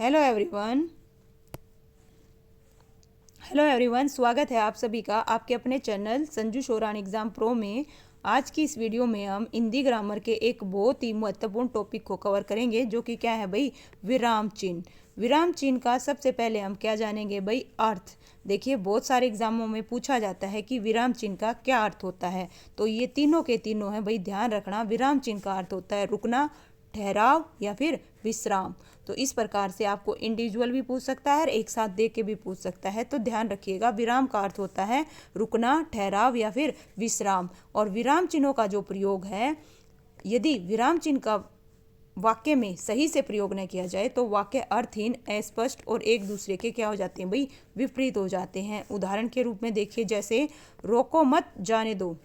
Hello everyone. स्वागत है आप सभी का आपके अपने channel Sanju Sheoran exam pro में। आज की इस वीडियो में हम हिंदी ग्रामर के एक बहुत ही महत्वपूर्ण टॉपिक को कवर करेंगे, जो कि क्या है भाई, विराम चिन्ह। विराम चिन्ह का सबसे पहले हम क्या जानेंगे भाई, अर्थ। देखिए, बहुत सारे एग्जामों में पूछा जाता है कि विराम चिन्ह का क्या अर्थ होता है, तो ये तीनों के तीनों है भाई, ध्यान रखना। विराम चिन्ह का अर्थ होता है रुकना, ठहराव या फिर विश्राम। तो इस प्रकार से आपको इंडिविजुअल भी पूछ सकता है और एक साथ दे के भी पूछ सकता है, तो ध्यान रखिएगा। विराम का अर्थ होता है रुकना, ठहराव या फिर विश्राम। और विराम चिन्हों का जो प्रयोग है, यदि विराम चिन्ह का वाक्य में सही से प्रयोग न किया जाए तो वाक्य अर्थहीन, अस्पष्ट और एक दूसरे के क्या हो जाते हैं भाई, विपरीत हो जाते हैं। उदाहरण के रूप में देखिए, जैसे रोको मत जाने दो।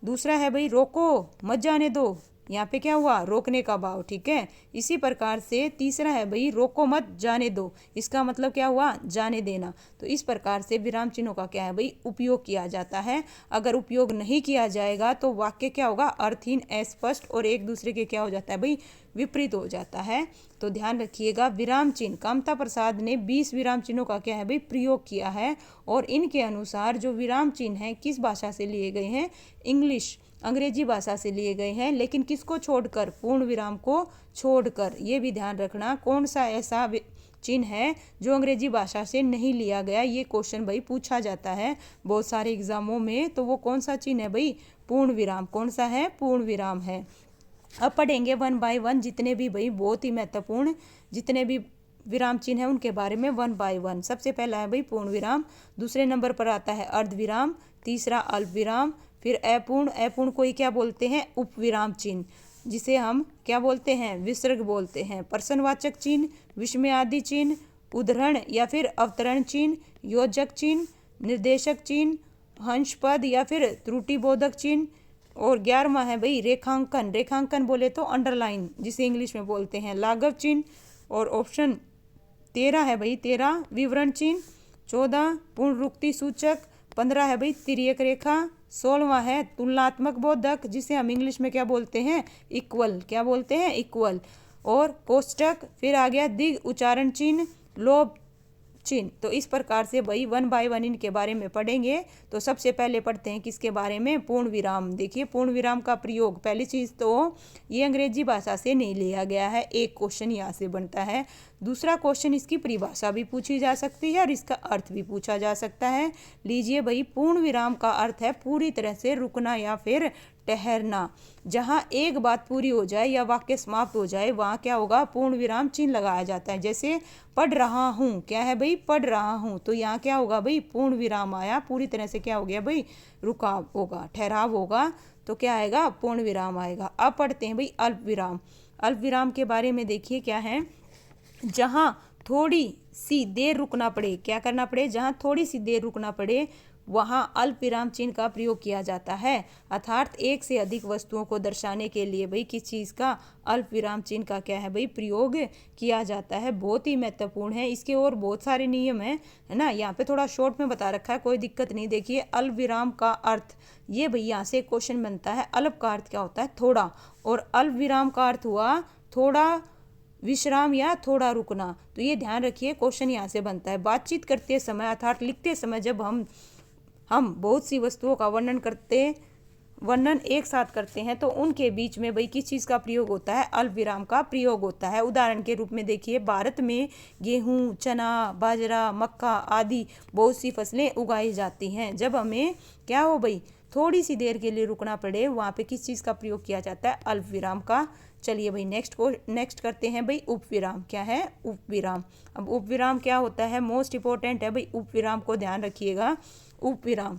दूसरा है भाई रोको मत जाने दो, यहाँ पे क्या हुआ, रोकने का भाव, ठीक है। इसी प्रकार से तीसरा है भाई रोको मत जाने दो, इसका मतलब क्या हुआ, जाने देना। तो इस प्रकार से विराम चिन्हों का क्या है भाई, उपयोग किया जाता है। अगर उपयोग नहीं किया जाएगा तो वाक्य क्या होगा, अर्थहीन, अस्पष्ट और एक दूसरे के क्या हो जाता है भाई, विपरीत हो जाता है। तो ध्यान रखिएगा। विराम चिन्ह, कामता प्रसाद ने 20 विराम चिन्हों का क्या है भाई, प्रयोग किया है। और इनके अनुसार जो विराम चिन्ह हैं किस भाषा से लिए गए हैं, इंग्लिश, अंग्रेजी भाषा से लिए गए हैं। लेकिन किसको छोड़कर, पूर्ण विराम को छोड़कर। ये भी ध्यान रखना, कौन सा ऐसा चिन्ह है जो अंग्रेजी भाषा से नहीं लिया गया। ये क्वेश्चन भाई पूछा जाता है बहुत सारे एग्जामों में। तो वो कौन सा चिन्ह है भाई, पूर्ण विराम। कौन सा है, पूर्ण विराम है। अब पढ़ेंगे वन बाय वन, जितने भी भाई बहुत ही महत्वपूर्ण जितने भी विराम चिन्ह है उनके बारे में वन बाय वन। सबसे पहला है भाई पूर्ण विराम, दूसरे नंबर पर आता है अर्ध विराम, तीसरा अल्प विराम, फिर अपूर्ण। अपूर्ण को ही क्या बोलते हैं, उपविराम चिन्ह, जिसे हम क्या बोलते हैं, विसर्ग बोलते हैं। प्रश्नवाचक चिन्ह, विस्मयादि चिन्ह, उद्धरण या फिर अवतरण चिन्ह, योजक चिन्ह, निर्देशक चिन्ह, हंसपद या फिर त्रुटिबोधक चिन्ह। और 11वां है भाई रेखांकन। रेखांकन बोले तो अंडरलाइन, जिसे इंग्लिश में बोलते हैं, लाघव चिन्ह। और ऑप्शन 13 है भाई, 13 विवरण चिन्ह, 14 पुनरुक्ति सूचक, 15 है भाई तिर्यक रेखा, 16वां है तुलनात्मक बोधक, जिसे हम इंग्लिश में क्या बोलते हैं, इक्वल। क्या बोलते हैं, इक्वल। और कोष्टक, फिर आ गया दिग उच्चारण चिन्ह, लोभ चिन्ह। तो इस प्रकार से भाई वन बाय वन इनके बारे में पढ़ेंगे। तो सबसे पहले पढ़ते हैं किसके बारे में, पूर्ण विराम। देखिए, पूर्ण विराम का प्रयोग, पहली चीज़ तो ये अंग्रेजी भाषा से नहीं लिया गया है, एक क्वेश्चन यहाँ से बनता है। दूसरा क्वेश्चन, इसकी परिभाषा भी पूछी जा सकती है और इसका अर्थ भी पूछा जा सकता है। लीजिए भाई, पूर्ण विराम का अर्थ है पूरी तरह से रुकना या फिर ठहरना। जहाँ एक बात पूरी हो जाए या वाक्य समाप्त हो जाए, वहाँ क्या होगा, पूर्ण विराम चिन्ह लगाया जाता है। जैसे पढ़ रहा हूँ, क्या है भाई, पढ़ रहा हूँ, तो यहाँ क्या होगा भाई, पूर्ण विराम आया, पूरी तरह से क्या हो गया भाई, रुकाव होगा, ठहराव होगा, तो क्या आएगा, पूर्ण विराम आएगा। अब पढ़ते हैं भाई अल्प विराम। अल्प विराम के बारे में देखिए क्या है, जहाँ थोड़ी सी देर रुकना पड़े, क्या करना पड़े, जहाँ थोड़ी सी देर रुकना पड़े वहाँ अल्प विराम चिन्ह का प्रयोग किया जाता है। अर्थात एक से अधिक वस्तुओं को दर्शाने के लिए भाई किस चीज़ का, अल्प विराम चिन्ह का क्या है भाई, प्रयोग किया जाता है। बहुत ही महत्वपूर्ण है। इसके और बहुत सारे नियम हैं, है ना, यहाँ पे थोड़ा शॉर्ट में बता रखा है, कोई दिक्कत नहीं। देखिए, अल्प विराम का अर्थ, ये भाई यहाँ से क्वेश्चन बनता है, अल्प का अर्थ क्या होता है, थोड़ा, और अल्प विराम का अर्थ हुआ थोड़ा विश्राम या थोड़ा रुकना। तो ये ध्यान रखिए, क्वेश्चन यहाँ से बनता है। बातचीत करते समय अर्थात लिखते समय जब हम बहुत सी वस्तुओं का वर्णन एक साथ करते हैं, तो उनके बीच में भाई किस चीज़ का प्रयोग होता है, अल्प विराम का प्रयोग होता है। उदाहरण के रूप में देखिए, भारत में गेहूँ, चना, बाजरा, मक्का आदि बहुत सी फसलें उगाई जाती हैं। जब हमें क्या हो भाई, थोड़ी सी देर के लिए रुकना पड़े, वहाँ पे किस चीज़ का प्रयोग किया जाता है, अल्प विराम का। चलिए भाई नेक्स्ट करते हैं भाई उपविराम। क्या है, उपविराम। अब उपविराम क्या होता है, मोस्ट इंपॉर्टेंट है भाई, उपविराम को ध्यान रखिएगा। उपविराम,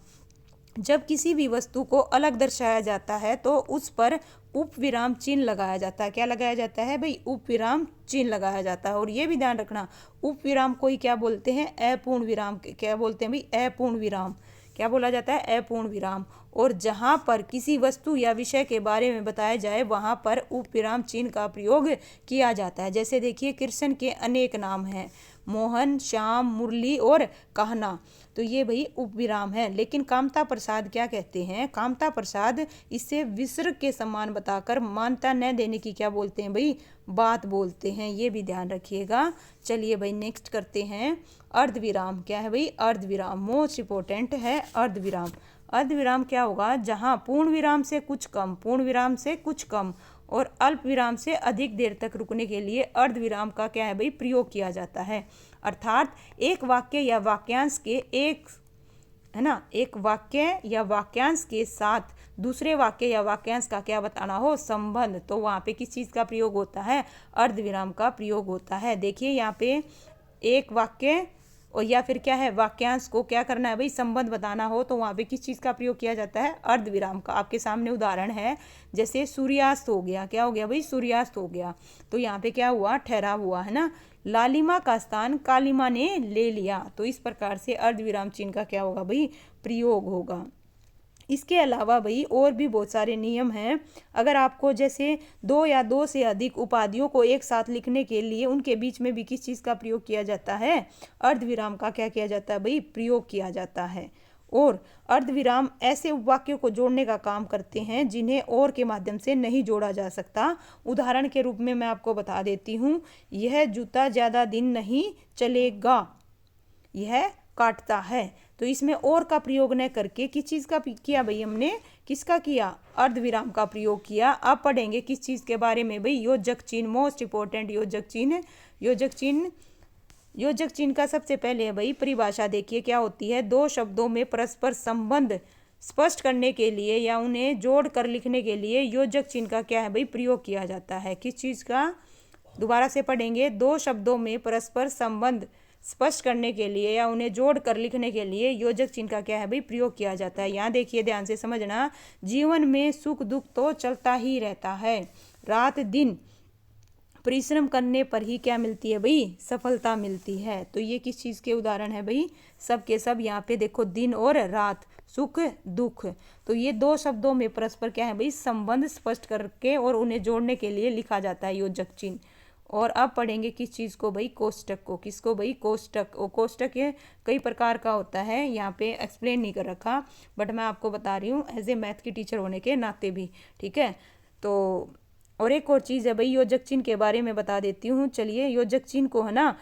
जब किसी भी वस्तु को अलग दर्शाया जाता है तो उस पर उपविराम चिन्ह लगाया जाता है। क्या लगाया जाता है भाई, उपविराम चिन्ह लगाया जाता है। और ये भी ध्यान रखना, उपविराम को ही क्या बोलते हैं, अपूर्ण विराम। क्या बोलते हैं भाई, अपूर्ण विराम। क्या बोला जाता है, अपूर्ण विराम। और जहाँ पर किसी वस्तु या विषय के बारे में बताया जाए वहाँ पर उपविराम चिन्ह का प्रयोग किया जाता है। जैसे देखिए, कृष्ण के अनेक नाम हैं, मोहन, श्याम, मुरली और कहना। तो ये भाई उपविराम है। लेकिन कामता प्रसाद क्या कहते हैं, कामता प्रसाद इसे विसर्ग के समान बताकर मान्यता न देने की क्या बोलते हैं भाई, बात बोलते हैं। ये भी ध्यान रखिएगा। चलिए भाई नेक्स्ट करते हैं अर्धविराम। क्या है भाई, अर्धविराम मोस्ट इंपॉर्टेंट है अर्धविराम। अर्धविराम क्या होगा, जहां पूर्ण विराम से कुछ कम, पूर्ण विराम से कुछ कम और अल्प विराम से अधिक देर तक रुकने के लिए अर्धविराम का क्या है भाई, प्रयोग किया जाता है। अर्थात एक वाक्य या वाक्यांश के एक, है ना, एक वाक्य या वाक्यांश के साथ दूसरे वाक्य या वाक्यांश का क्या बताना हो, संबंध, तो वहाँ पे किस चीज़ का प्रयोग होता है, अर्धविराम का प्रयोग होता है। देखिए यहाँ पे एक वाक्य और या फिर क्या है वाक्यांश को क्या करना है भाई, संबंध बताना हो तो वहाँ पे किस चीज़ का प्रयोग किया जाता है, अर्धविराम का। आपके सामने उदाहरण है, जैसे सूर्यास्त हो गया, क्या हो गया भाई, सूर्यास्त हो गया, तो यहाँ पे क्या हुआ, ठहराव हुआ, है ना। लालिमा का स्थान कालिमा ने ले लिया, तो इस प्रकार से अर्धविराम चिन्ह का क्या होगा भाई, प्रयोग होगा। इसके अलावा भाई और भी बहुत सारे नियम हैं। अगर आपको जैसे दो या दो से अधिक उपाधियों को एक साथ लिखने के लिए उनके बीच में भी किस चीज़ का प्रयोग किया जाता है, अर्धविराम का क्या किया जाता है भाई, प्रयोग किया जाता है। और अर्धविराम ऐसे वाक्यों को जोड़ने का काम करते हैं जिन्हें और के माध्यम से नहीं जोड़ा जा सकता। उदाहरण के रूप में मैं आपको बता देती हूँ, यह जूता ज़्यादा दिन नहीं चलेगा, यह काटता है, तो इसमें और का प्रयोग न करके किस चीज़ का किया भाई, हमने किसका किया, अर्धविराम का प्रयोग किया। अब पढ़ेंगे किस चीज़ के बारे में भाई, योजक चिन्ह, मोस्ट इंपॉर्टेंट योजक चिन्ह। योजक चिन्ह, योजक चिन्ह का सबसे पहले है भाई परिभाषा। देखिए क्या होती है, दो शब्दों में परस्पर संबंध स्पष्ट करने के लिए या उन्हें जोड़ कर लिखने के लिए योजक चिन्ह का क्या है भाई, प्रयोग किया जाता है। किस चीज़ का, दोबारा से पढ़ेंगे, दो शब्दों में परस्पर संबंध स्पष्ट करने के लिए या उन्हें जोड़ कर लिखने के लिए योजक चिन्ह का क्या है भाई, प्रयोग किया जाता है। यहाँ देखिए ध्यान से समझना, जीवन में सुख दुख तो चलता ही रहता है, रात दिन परिश्रम करने पर ही क्या मिलती है भाई, सफलता मिलती है। तो ये किस चीज़ के उदाहरण है भाई, सब के सब यहाँ पे देखो, दिन और रात, सुख दुख, तो ये दो शब्दों में परस्पर क्या है भाई, संबंध स्पष्ट करके और उन्हें जोड़ने के लिए लिखा जाता है योजक चिन्ह। और अब पढ़ेंगे किस चीज़ को भाई, कोष्टक को। किसको भाई, कोष्टक। और कोष्टक ये कई प्रकार का होता है, यहाँ पे एक्सप्लेन नहीं कर रखा, बट मैं आपको बता रही हूँ एज ए मैथ की टीचर होने के नाते भी, ठीक है। तो और एक और चीज़ है भाई, योजक चिन्ह के बारे में बता देती हूँ। चलिए, योजक चिन्ह को है ना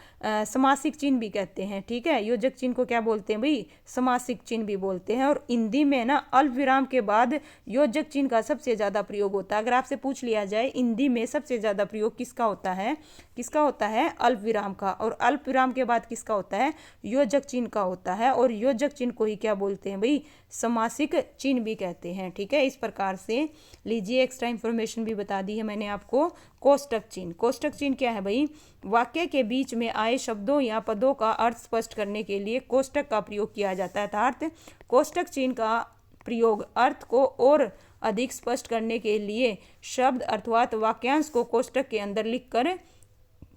समासिक चिन्ह भी कहते हैं, ठीक है। योजक चिन्ह को क्या बोलते हैं भाई, समासिक चिन्ह भी बोलते हैं। और हिंदी में ना अल्प विराम के बाद योजक चिन्ह का सबसे ज़्यादा प्रयोग होता है। अगर आपसे पूछ लिया जाए हिंदी में सबसे ज़्यादा प्रयोग किसका होता है, किसका होता है, अल्प विराम का। और अल्प विराम के बाद किसका होता है, योजक चिन्ह का होता है। और योजक चिन्ह को ही क्या बोलते हैं भाई, समासिक चिन्ह भी कहते हैं, ठीक है। इस प्रकार से लीजिए, एक्स्ट्रा इन्फॉर्मेशन भी बता दी है मैंने आपको। कोष्टक चिन्ह, कोष्टक चिन्ह क्या है भाई, वाक्य के बीच में आए शब्दों या पदों का अर्थ स्पष्ट करने के लिए कोष्टक का प्रयोग किया जाता है। अर्थात कोष्टक चिन्ह का प्रयोग अर्थ को और अधिक स्पष्ट करने के लिए शब्द अर्थात वाक्यांश को कोष्टक के अंदर लिखकर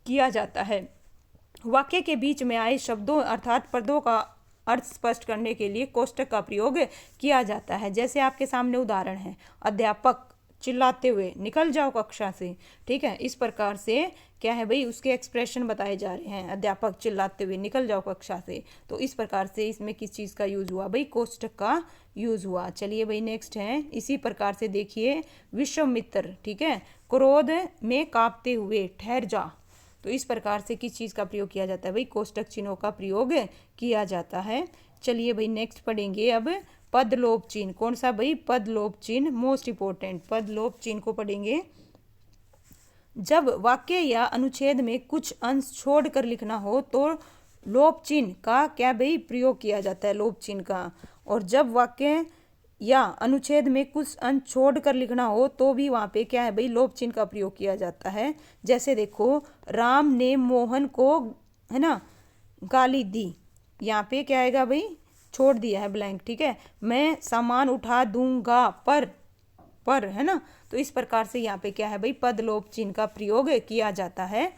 किया जाता है। वाक्य के बीच में आए शब्दों अर्थात पदों का अर्थ स्पष्ट करने के लिए कोष्टक का प्रयोग किया जाता है। जैसे आपके सामने उदाहरण है, अध्यापक चिल्लाते हुए निकल जाओ कक्षा से, ठीक है। इस प्रकार से क्या है भाई, उसके एक्सप्रेशन बताए जा रहे हैं, अध्यापक चिल्लाते हुए निकल जाओ कक्षा से। तो इस प्रकार से इसमें किस चीज़ का यूज हुआ भाई, कोष्टक का यूज हुआ। चलिए भाई नेक्स्ट है, इसी प्रकार से देखिए विश्वामित्र, ठीक है, क्रोध में कांपते हुए ठहर जा। तो इस प्रकार से किस चीज़ का प्रयोग किया जाता है भाई, कोष्टक चिन्हों का प्रयोग किया जाता है। चलिए भाई नेक्स्ट पढ़ेंगे अब पदलोप चिन्ह। कौन सा भाई, पदलोप चिन्ह, मोस्ट इंपॉर्टेंट। पदलोप चिन्ह को पढ़ेंगे, जब वाक्य या अनुच्छेद में कुछ अंश छोड़कर लिखना हो तो लोप चिन्ह का क्या भाई, प्रयोग किया जाता है, लोप चिन्ह का। और जब वाक्य या अनुच्छेद में कुछ अंश छोड़कर लिखना हो तो भी वहाँ पे क्या है भाई, लोप चिन्ह का प्रयोग किया जाता है। जैसे देखो, राम ने मोहन को, है ना, गाली दी, यहाँ पे क्या आएगा भाई, छोड़ दिया है ब्लैंक, ठीक है। मैं सामान उठा दूंगा पर, है ना। तो इस प्रकार से यहाँ पे क्या है भाई, पदलोप चिन्ह का प्रयोग किया जाता है।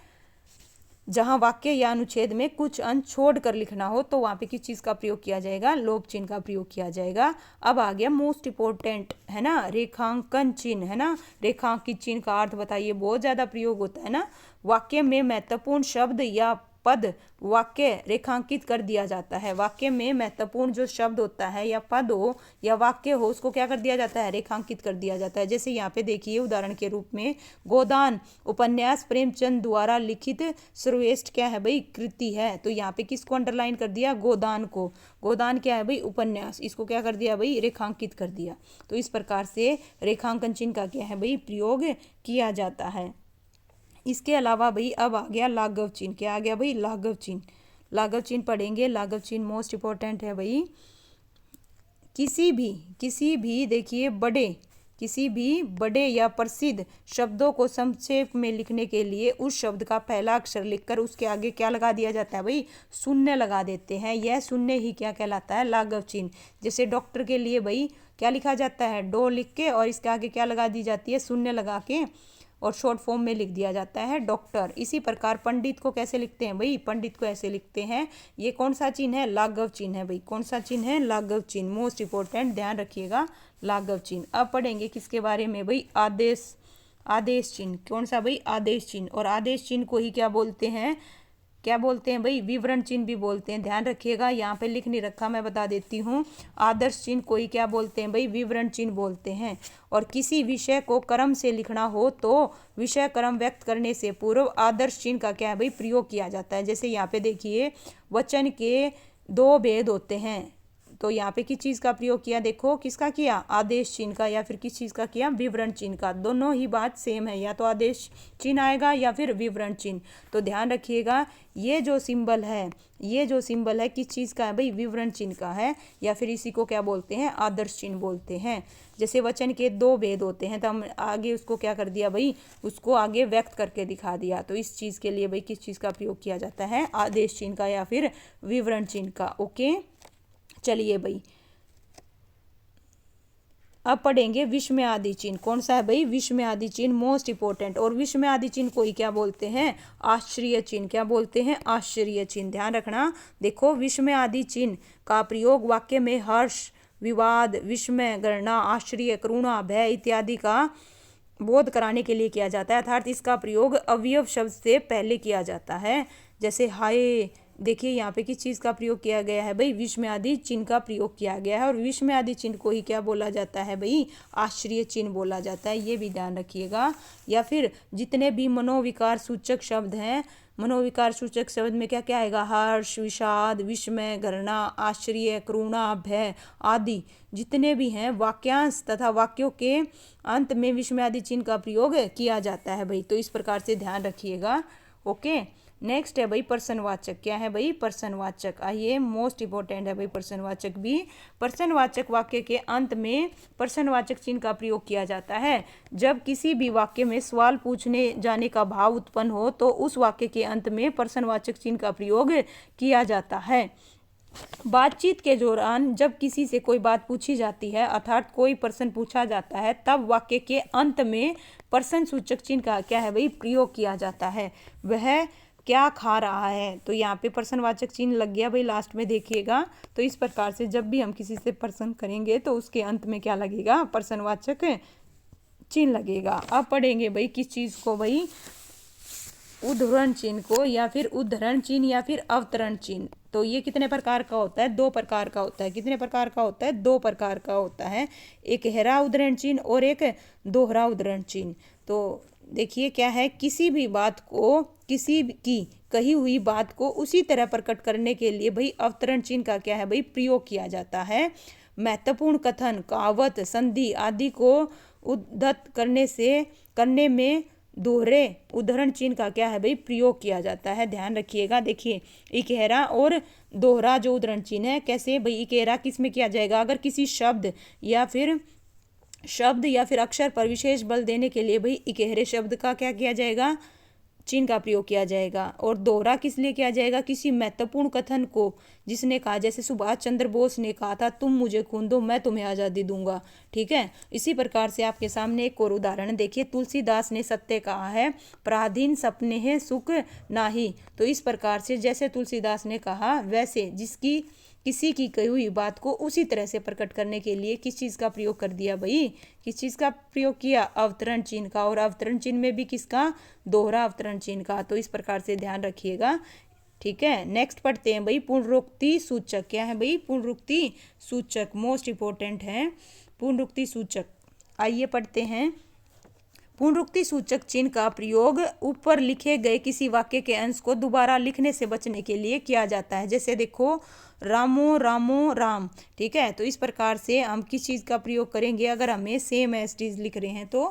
जहाँ वाक्य या अनुच्छेद में कुछ अंश छोड़ कर लिखना हो तो वहाँ पे किस चीज़ का प्रयोग किया जाएगा, लोप चिन्ह का प्रयोग किया जाएगा। अब आ गया मोस्ट इंपॉर्टेंट, है ना, रेखांकन चिन्ह, है ना। रेखांकित चिन्ह का अर्थ बताइए, बहुत ज़्यादा प्रयोग होता है ना। वाक्य में महत्वपूर्ण शब्द या पद वाक्य रेखांकित कर दिया जाता है। वाक्य में महत्वपूर्ण जो शब्द होता है या पद हो या वाक्य हो उसको क्या कर दिया जाता है, रेखांकित कर दिया जाता है। जैसे यहाँ पे देखिए उदाहरण के रूप में गोदान उपन्यास प्रेमचंद द्वारा लिखित सर्वश्रेष्ठ क्या है भाई, कृति है। तो यहाँ पे किसको अंडरलाइन कर दिया, गोदान को। गोदान क्या है भाई, उपन्यास, इसको क्या कर दिया भाई, रेखांकित कर दिया। तो इस प्रकार से रेखांकन चिन्ह का क्या है भाई, प्रयोग किया जाता है। इसके अलावा भाई अब आ गया लाघव चिन्ह। क्या आ गया भाई, लाघव चिन्ह। लाघव चिन्ह पढ़ेंगे। लाघव चिन्ह मोस्ट इंपॉर्टेंट है भाई। किसी भी देखिए किसी भी बड़े या प्रसिद्ध शब्दों को संक्षेप में लिखने के लिए उस शब्द का पहला अक्षर लिखकर उसके आगे क्या लगा दिया जाता है भाई, शून्य लगा देते हैं। यह शून्य ही क्या कहलाता है, लाघव चिन्ह। जैसे डॉक्टर के लिए भाई क्या लिखा जाता है, डॉ लिख के और इसके आगे क्या लगा दी जाती है, शून्य लगा के, और शॉर्ट फॉर्म में लिख दिया जाता है डॉक्टर। इसी प्रकार पंडित को कैसे लिखते हैं भाई, पंडित को ऐसे लिखते हैं। ये कौन सा चिन्ह है, लाघव चिन्ह है भाई। कौन सा चिन्ह है, लाघव चिन्ह। मोस्ट इंपॉर्टेंट, ध्यान रखिएगा, लाघव चिन्ह। अब पढ़ेंगे किसके बारे में भाई, आदेश चिन्ह। कौन सा भाई, आदेश चिन्ह। और आदेश चिन्ह को ही क्या बोलते हैं, क्या बोलते हैं भाई, विवरण चिन्ह भी बोलते हैं। ध्यान रखिएगा, यहाँ पे लिख नहीं रखा, मैं बता देती हूँ। आदर्श चिन्ह को ही क्या बोलते हैं भाई, विवरण चिन्ह बोलते हैं। और किसी विषय को क्रम से लिखना हो तो विषय क्रम व्यक्त करने से पूर्व आदर्श चिन्ह का क्या है भाई, प्रयोग किया जाता है। जैसे यहाँ पे देखिए वचन के दो भेद होते हैं, तो यहाँ पे किस चीज़ का प्रयोग किया, देखो किसका किया, आदेश चिन्ह का, या फिर किस चीज़ का किया, विवरण चिन्ह का। दोनों ही बात सेम है, या तो आदेश चिन्ह आएगा या फिर विवरण चिन्ह। तो ध्यान रखिएगा, ये जो सिंबल है किस चीज़ का है भाई, विवरण चिन्ह का है, या फिर इसी को क्या बोलते हैं, आदर्श चिन्ह बोलते हैं। जैसे वचन के दो भेद होते हैं तो हम आगे उसको क्या कर दिया भाई, उसको आगे व्यक्त करके दिखा दिया। तो इस चीज़ के लिए भाई किस चीज़ का प्रयोग किया जाता है, आदेश चिन्ह का या फिर विवरण चिन्ह का। ओके, चलिए भाई अब पढ़ेंगे विस्मय आदि चिन्ह। कौन सा है भाई, विस्मय आदि चिन्ह, मोस्ट इंपोर्टेंट। और विस्मय आदि चिन्ह को ही क्या बोलते हैं, आश्चर्य चिन्ह। क्या बोलते हैं, आश्चर्य चिन्ह। ध्यान रखना, देखो विस्मय आदि चिन्ह का प्रयोग वाक्य में हर्ष, विवाद, विस्मय, गणना, आश्चर्य, करुणा, भय इत्यादि का बोध कराने के लिए किया जाता है। अर्थात इसका प्रयोग अवयव शब्द से पहले किया जाता है। जैसे हाय, देखिए यहाँ पे किस चीज़ का प्रयोग किया गया है भाई, विस्मय आदि चिन्ह का प्रयोग किया गया है। और विस्मय आदि चिन्ह को ही क्या बोला जाता है भाई, आश्चर्य चिन्ह बोला जाता है। ये भी ध्यान रखिएगा। या फिर जितने भी मनोविकार सूचक शब्द हैं, मनोविकार सूचक शब्द में क्या क्या आएगा, हर्ष, विषाद, विस्मय, घृणा, आश्चर्य, करुणा, भय आदि जितने भी हैं, वाक्यांश तथा वाक्यों के अंत में विस्मय आदि चिन्ह का प्रयोग किया जाता है भाई। तो इस प्रकार से ध्यान रखिएगा। ओके, नेक्स्ट है भाई प्रश्नवाचक। क्या है भाई, प्रश्नवाचक। आइए, मोस्ट इंपॉर्टेंट है भाई प्रश्नवाचक भी। प्रश्नवाचक वाक्य के अंत में प्रश्नवाचक चिन्ह का प्रयोग किया जाता है जब किसी भी वाक्य में सवाल पूछने जाने का भाव उत्पन्न हो, तो उस वाक्य के अंत में प्रश्नवाचक चिन्ह का प्रयोग किया जाता है। बातचीत के दौरान जब किसी से कोई बात पूछी जाती है, अर्थात कोई प्रश्न पूछा जाता है, तब वाक्य के अंत में प्रश्न सूचक चिन्ह का क्या है भाई, प्रयोग किया जाता है। वह क्या खा रहा है, तो यहाँ पे प्रश्नवाचक चिन्ह लग गया भाई, लास्ट में देखिएगा। तो इस प्रकार से जब भी हम किसी से प्रश्न करेंगे तो उसके अंत में क्या लगेगा, प्रश्नवाचक चिन्ह लगेगा। अब पढ़ेंगे भाई किस चीज़ को भाई, उद्धरण चिन्ह को, या फिर उद्धरण चिन्ह या फिर अवतरण चिन्ह। तो ये कितने प्रकार का होता है, दो प्रकार का होता है। कितने प्रकार का होता है, दो प्रकार का होता है। एक गहरा उद्धरण चिन्ह और एक दोहरा उद्धरण चिन्ह। तो देखिए क्या है, किसी भी बात को, किसी की कही हुई बात को उसी तरह प्रकट करने के लिए भाई अवतरण चिन्ह का क्या है भाई, प्रयोग किया जाता है। महत्वपूर्ण कथन, कहावत, संधि आदि को उद्धत करने में दोहरे उद्धरण चिन्ह का क्या है भाई, प्रयोग किया जाता है। ध्यान रखिएगा। देखिए इकेहरा और दोहरा जो उद्धरण चिन्ह है, कैसे भाई, इकेहरा किस में किया जाएगा, अगर किसी शब्द या फिर अक्षर पर विशेष बल देने के लिए भाई इकेहरे शब्द का क्या किया जाएगा, चिन्ह का प्रयोग किया जाएगा। और दोहरा किस लिए किया जाएगा, किसी महत्वपूर्ण कथन को जिसने कहा, जैसे सुभाष चंद्र बोस ने कहा था, तुम मुझे खून दो मैं तुम्हें आज़ादी दूंगा। ठीक है, इसी प्रकार से आपके सामने एक और उदाहरण देखिए, तुलसीदास ने सत्य कहा है, पराधीन सपने हैं सुख नाही। तो इस प्रकार से जैसे तुलसीदास ने कहा, वैसे किसी की कही हुई बात को उसी तरह से प्रकट करने के लिए किस चीज़ का प्रयोग कर दिया भाई, किस चीज़ का प्रयोग किया, अवतरण चिन्ह का। और अवतरण चिन्ह में भी किसका, दोहरा अवतरण चिन्ह का। तो इस प्रकार से ध्यान रखिएगा। ठीक है, नेक्स्ट पढ़ते हैं भाई पुनरुक्ति सूचक। क्या है भाई? पुनरुक्ति सूचक, मोस्ट इंपॉर्टेंट है पुनरुक्ति सूचक। आइए पढ़ते हैं। पुनरुक्ति सूचक चिन्ह का प्रयोग ऊपर लिखे गए किसी वाक्य के अंश को दोबारा लिखने से बचने के लिए किया जाता है। जैसे देखो, रामो रामो राम, ठीक है। तो इस प्रकार से हम किस चीज़ का प्रयोग करेंगे अगर हमें सेम एज इट इज लिख रहे हैं तो,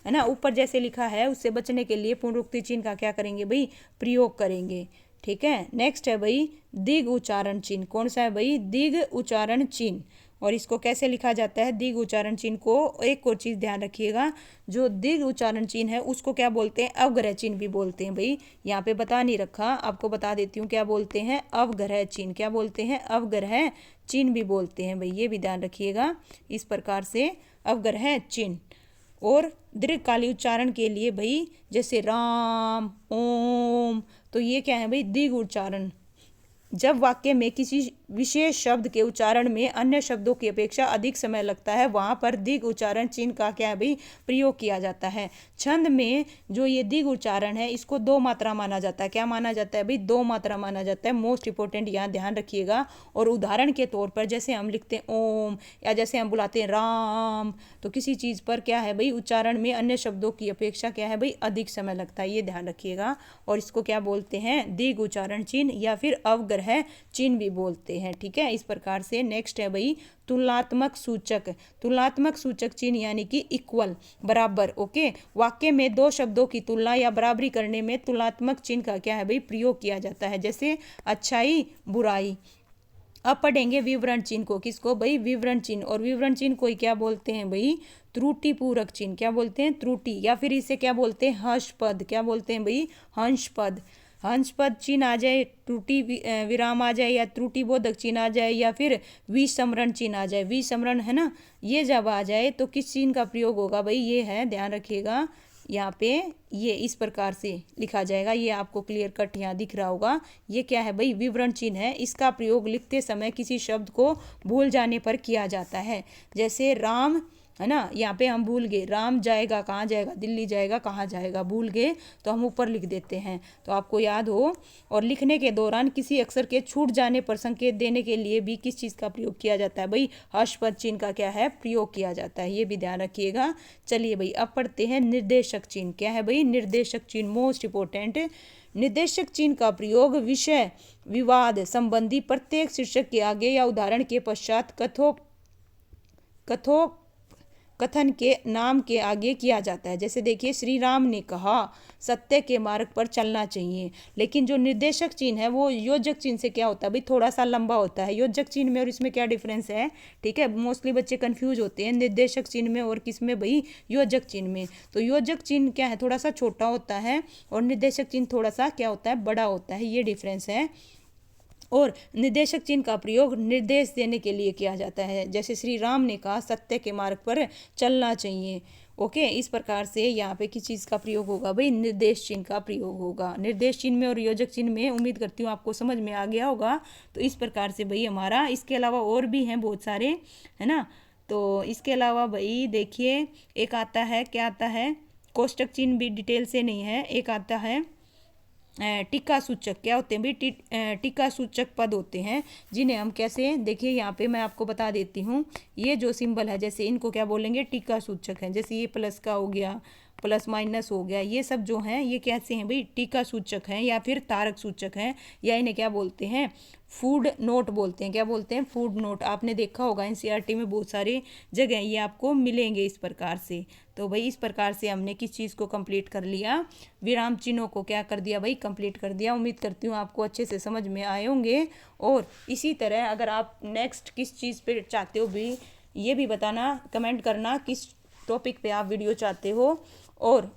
है ना, ऊपर जैसे लिखा है उससे बचने के लिए पुनरुक्ति चिन्ह का क्या करेंगे भाई? प्रयोग करेंगे। ठीक है, नेक्स्ट है भाई दिग उच्चारण चिन्ह। कौन सा है भाई? दिग उच्चारण चिन्ह। और इसको कैसे लिखा जाता है दिग उच्चारण चिन्ह को? एक और चीज़ ध्यान रखिएगा, जो दिग उच्चारण चिन्ह है उसको क्या बोलते हैं? अवग्रह चिन्ह भी बोलते हैं भाई। यहाँ पे बता नहीं रखा, आपको बता देती हूँ क्या बोलते हैं? अवग्रह चिन्ह। क्या बोलते हैं? अवग्रह चिन्ह भी बोलते हैं भाई, ये भी ध्यान रखिएगा। इस प्रकार से अवग्रह चिन्ह। और दीर्घकाली उच्चारण के लिए भाई जैसे राम, ओम, तो ये क्या है भाई? दीर्घ उच्चारण। जब वाक्य में किसी विशेष शब्द के उच्चारण में अन्य शब्दों की अपेक्षा अधिक समय लगता है, वहाँ पर दीर्घ उच्चारण चिन्ह का क्या है भाई? प्रयोग किया जाता है। छंद में जो ये दीर्घ उच्चारण है इसको दो मात्रा माना जाता है। क्या माना जाता है भाई? दो मात्रा माना जाता है। मोस्ट इंपॉर्टेंट यहाँ ध्यान रखिएगा। और उदाहरण के तौर पर जैसे हम लिखते हैं ओम, या जैसे हम बुलाते हैं राम, तो किसी चीज़ पर क्या है भाई? उच्चारण में अन्य शब्दों की अपेक्षा क्या है भाई? अधिक समय लगता है, ये ध्यान रखिएगा। और इसको क्या बोलते हैं? दीर्घ उच्चारण चिन्ह या फिर अवग्रह चिन्ह भी बोलते हैं। ठीक है, इस प्रकार से। नेक्स्ट है भाई तुलनात्मक सूचक। तुलनात्मक सूचक चिन्ह यानी कि इक्वल, बराबर। ओके, वाक्य में दो शब्दों की तुलना या बराबरी करने में तुलनात्मक चिन्ह का क्या है भाई? प्रयोग किया जाता है। जैसे अच्छाई, बुराई। अब पढ़ेंगे विवरण चिन्ह को। किसको भाई? विवरण चिन्ह। और विवरण चिन्ह को क्या बोलते हैं भाई? त्रुटि पूरक चिन्ह। क्या बोलते हैं? त्रुटि, या फिर इसे क्या बोलते हैं? हंस पद। क्या बोलते हैं भाई? हंस पद। हंस पद चिन्ह आ जाए, त्रुटि विराम आ जाए, या त्रुटि बोधक चिन्ह आ जाए, या फिर विसमरण चिन्ह आ जाए। विसमरण है ना, ये जब आ जाए तो किस चिन्ह का प्रयोग होगा भाई? ये है, ध्यान रखिएगा। यहाँ पे ये इस प्रकार से लिखा जाएगा, ये आपको क्लियर कट यहाँ दिख रहा होगा। ये क्या है भाई? विवरण चिन्ह है। इसका प्रयोग लिखते समय किसी शब्द को भूल जाने पर किया जाता है। जैसे राम, है ना, यहाँ पे हम भूल गए, राम जाएगा, कहाँ जाएगा? दिल्ली जाएगा, कहाँ जाएगा? भूल गए तो हम ऊपर लिख देते हैं, तो आपको याद हो। और लिखने के दौरान किसी अक्षर के छूट जाने पर संकेत देने के लिए भी किस चीज़ का प्रयोग किया जाता है भाई? हर्षपद चिन्ह का क्या है? प्रयोग किया जाता है, ये भी ध्यान रखिएगा। चलिए भाई अब पढ़ते हैं निर्देशक चिन्ह। क्या है भाई? निर्देशक चिन्ह, मोस्ट इंपॉर्टेंट। निर्देशक चिन्ह का प्रयोग विषय विवाद संबंधी प्रत्येक शीर्षक के आगे या उदाहरण के पश्चात कथन के नाम के आगे किया जाता है। जैसे देखिए, श्री राम ने कहा सत्य के मार्ग पर चलना चाहिए। लेकिन जो निर्देशक चिन्ह है वो योजक चिन्ह से क्या होता है भाई? थोड़ा सा लंबा होता है। योजक चिन्ह में और इसमें क्या डिफरेंस है? ठीक है, मोस्टली बच्चे कंफ्यूज होते हैं निर्देशक चिन्ह में और किस में भाई? योजक चिन्ह में। तो योजक चिन्ह क्या है? थोड़ा सा छोटा होता है, और निर्देशक चिन्ह थोड़ा सा क्या होता है? बड़ा होता है, ये डिफरेंस है। और निर्देशक चिन्ह का प्रयोग निर्देश देने के लिए किया जाता है। जैसे श्री राम ने कहा सत्य के मार्ग पर चलना चाहिए। ओके, इस प्रकार से यहाँ पे किस चीज़ का प्रयोग होगा भाई? निर्देश चिन्ह का प्रयोग होगा। निर्देश चिन्ह में और योजक चिन्ह में उम्मीद करती हूँ आपको समझ में आ गया होगा। तो इस प्रकार से भाई हमारा, इसके अलावा और भी हैं बहुत सारे, है ना। तो इसके अलावा भाई देखिए, एक आता है, क्या आता है? कोष्टक चिन्ह भी डिटेल से नहीं है। एक आता है टीका सूचक। क्या होते हैं भाई? टीका सूचक पद होते हैं, जिन्हें हम कैसे, देखिए यहाँ पे मैं आपको बता देती हूँ। ये जो सिंबल है, जैसे इनको क्या बोलेंगे? टीका सूचक है। जैसे ये प्लस का हो गया, प्लस माइनस हो गया, ये सब जो हैं ये कैसे हैं भाई? टीका सूचक हैं या फिर तारक सूचक हैं, या इन्हें क्या बोलते हैं? फूड नोट बोलते हैं। क्या बोलते हैं? Food note. आपने देखा होगा एनसीईआरटी में बहुत सारी जगह ये आपको मिलेंगे इस प्रकार से। तो भाई इस प्रकार से हमने किस चीज़ को कंप्लीट कर लिया? विराम चिन्हों को क्या कर दिया भाई? कंप्लीट कर दिया। उम्मीद करती हूँ आपको अच्छे से समझ में आए होंगे। और इसी तरह अगर आप नेक्स्ट किस चीज़ पे चाहते हो भी, ये भी बताना, कमेंट करना किस टॉपिक पे आप वीडियो चाहते हो। और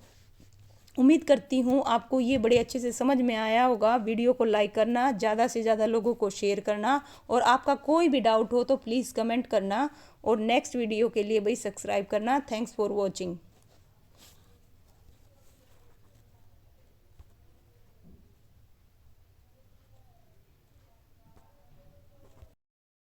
उम्मीद करती हूँ आपको ये बड़े अच्छे से समझ में आया होगा। वीडियो को लाइक करना, ज़्यादा से ज़्यादा लोगों को शेयर करना, और आपका कोई भी डाउट हो तो प्लीज़ कमेंट करना, और नेक्स्ट वीडियो के लिए भाई सब्सक्राइब करना। Thanks for watching.